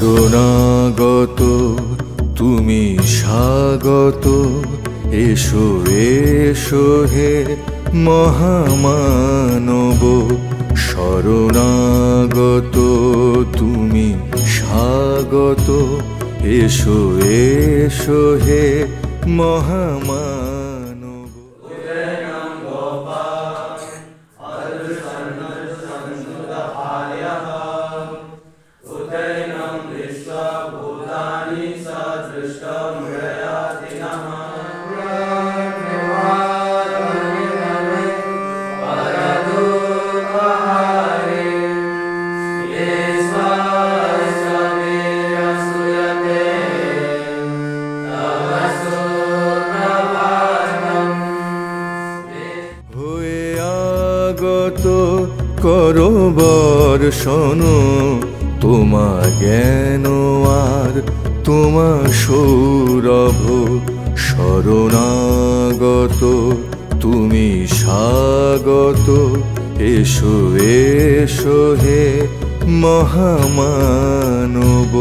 শরণাগত তুমি স্বাগত, এসো এসো হে মহামানব। শরণাগত তুমি স্বাগত, এসো এসো হে মহামানব। করো বর্ষণ তোমার জ্ঞান আর তোমার সৌরভ। শরণাগত তুমি স্বাগত, এসো এসো হে মহামানব।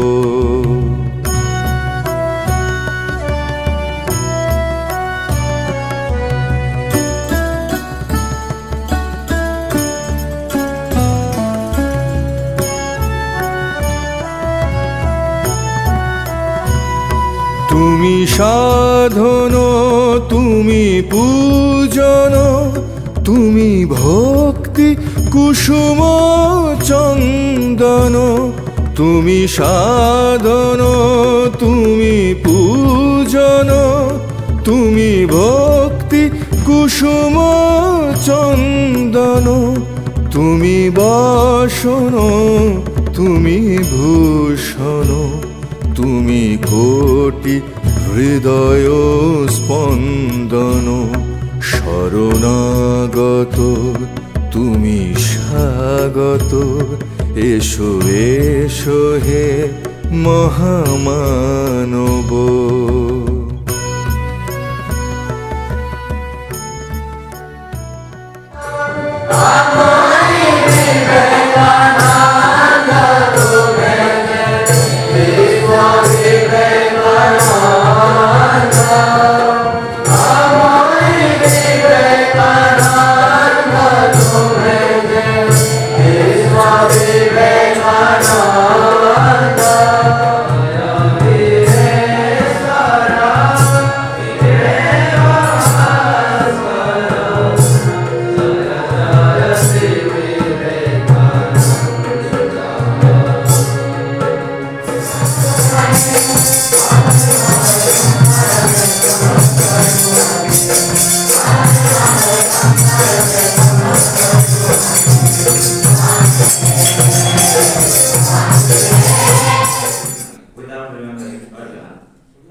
তুমি সাধন তুমি পূজন, তুমি ভক্তি কুসুম চন্দন। তুমি সাধন তুমি পূজন, তুমি ভক্তি কুসুম চন্দন। তুমি বাসন তুমি ভূষণ, তুমি কোটি হৃদয় স্পন্দন। শরণাগত তুমি স্বাগত, এসো এসো হে মহামানব।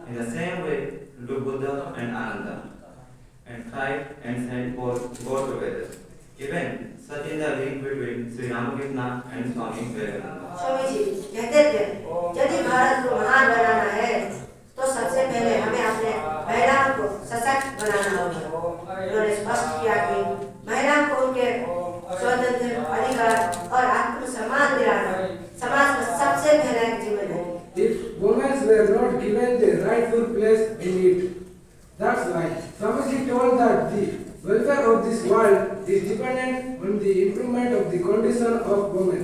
In the same way, look Buddha and Ananda, and try and send both go together. Even such in the link between Sri Ramakrishna and Swami Vivekananda. Swami ji कहते थे, यदि भारत को महान बनाना है, तो सबसे पहले हमें अपने महिलाओं को सशक्त बनाना होगा। उन्होंने स्पष्ट किया कि महिलाओं को उनके स्वतंत्र अधिकार और आत्मसम्मान दिलाना समाज का सबसे पहला जिम्मेदारी। If women were not given the rightful place in it, that's why Swamiji told that the welfare of this world is dependent on the improvement of the condition of women.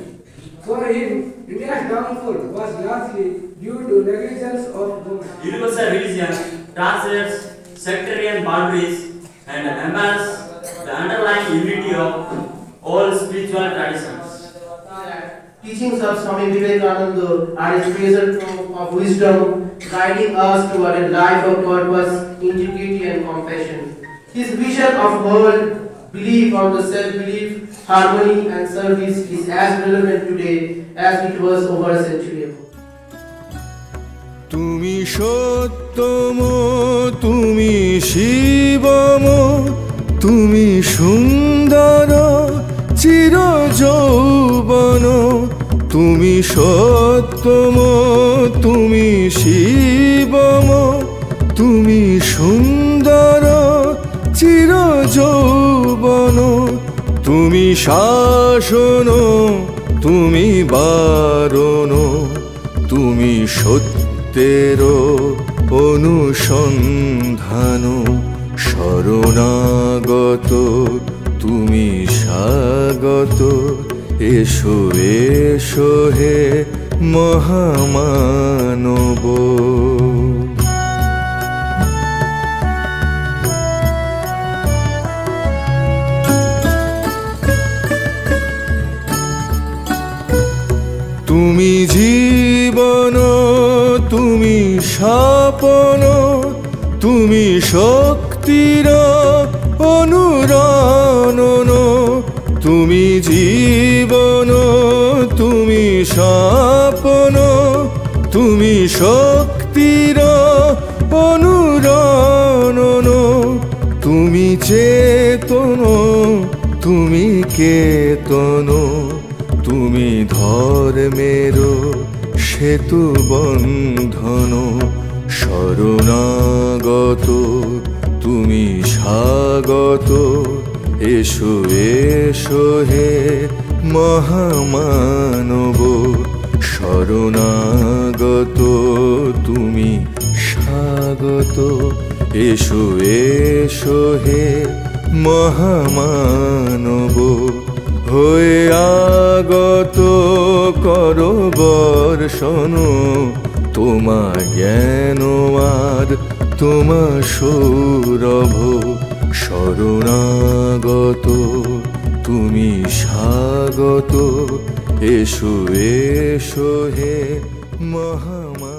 For him, India's downfall was largely due to negligence of women. Universal religion transcends sectarian boundaries and embeds the underlying unity of all spiritual traditions. Teachings of Swami Vivekananda are a treasure trove of wisdom, guiding us toward a life of purpose, integrity and compassion. His vision of world, belief on the self-belief, harmony and service is as relevant today as it was over a century ago. তুমি সত্যম তুমি শিবম, তুমি সুন্দর চির যৌবন। তুমি সত্যম তুমি শিবম, তুমি সুন্দর চির যৌবন। তুমি শাসন তুমি বারণ, তুমি সত্যের অনুসন্ধান, শরণাগত তুমি স্বাগত, এসো এসো হে মহামানব। তুমি জীবন, তুমি স্বপন, তুমি শক্তির অনুরণন, তুমি জীবন, তুমি স্বপন, তুমি শক্তির অনুরণন, তুমি চেতন, তুমি কেতন, তুমি ধর্মের সেতু বন্ধন, শরণাগত তুমি স্বাগত, এসো এসো হে মহামানব। শরণাগত তুমি স্বাগত, এসো এসো হে মহামানব। হয়ে আগত কর বর্ষণ, তোমা জ্ঞান আর তোমা সৌরভ, শরণাগত তুমি স্বাগত, এসো এসো হে মহামানব।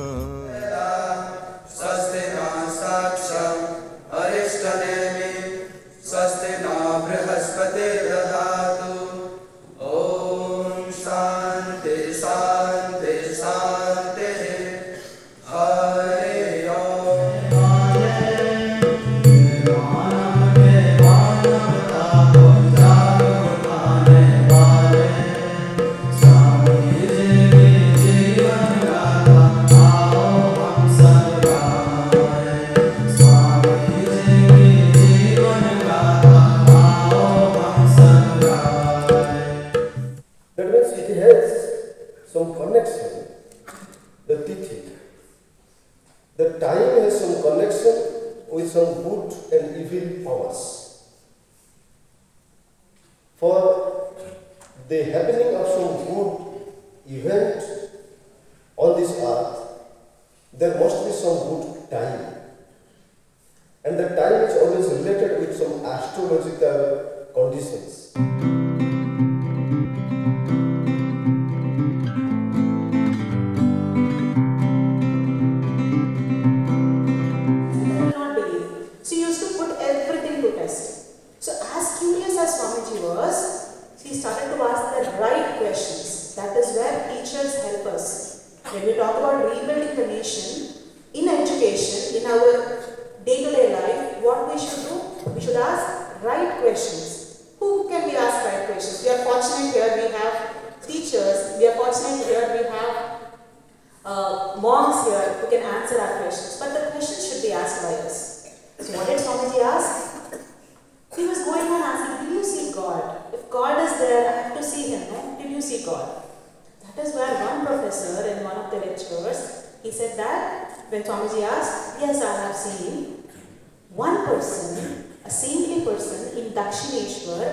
The time has some connection with some good and evil powers. For the happening of some good event on this earth, there must be some good time. And the time is always related with some astrological conditions. When we talk about rebuilding the nation, in education, in our day-to-day life, what we should do? We should ask right questions. Who can we ask right questions? We are fortunate here, we have teachers, we are fortunate here, we have monks here who can answer our questions. But the questions should be asked by us. So what did Swamiji ask? He was going on asking, did you see God? If God is there, I have to see Him, no? Did you see God? That is where one professor in one of the lectures, he said that when Swamiji asked, yes, I have seen one person, a saintly person in Dakshineshwar,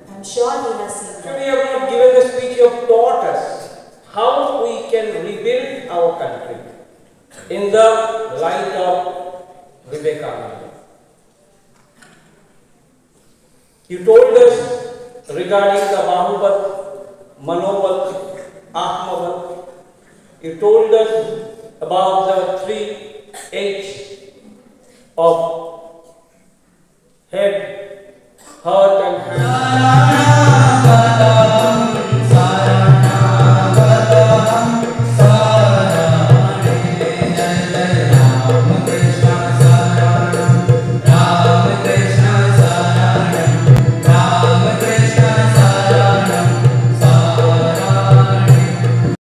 I am sure he has seen God. We have not given the speech, you have taught us how we can rebuild our country in the light of Vivekananda. You told us regarding the Bahubat, Manobat, Ahmavat. You told us about the 3 H of head, heart and hand.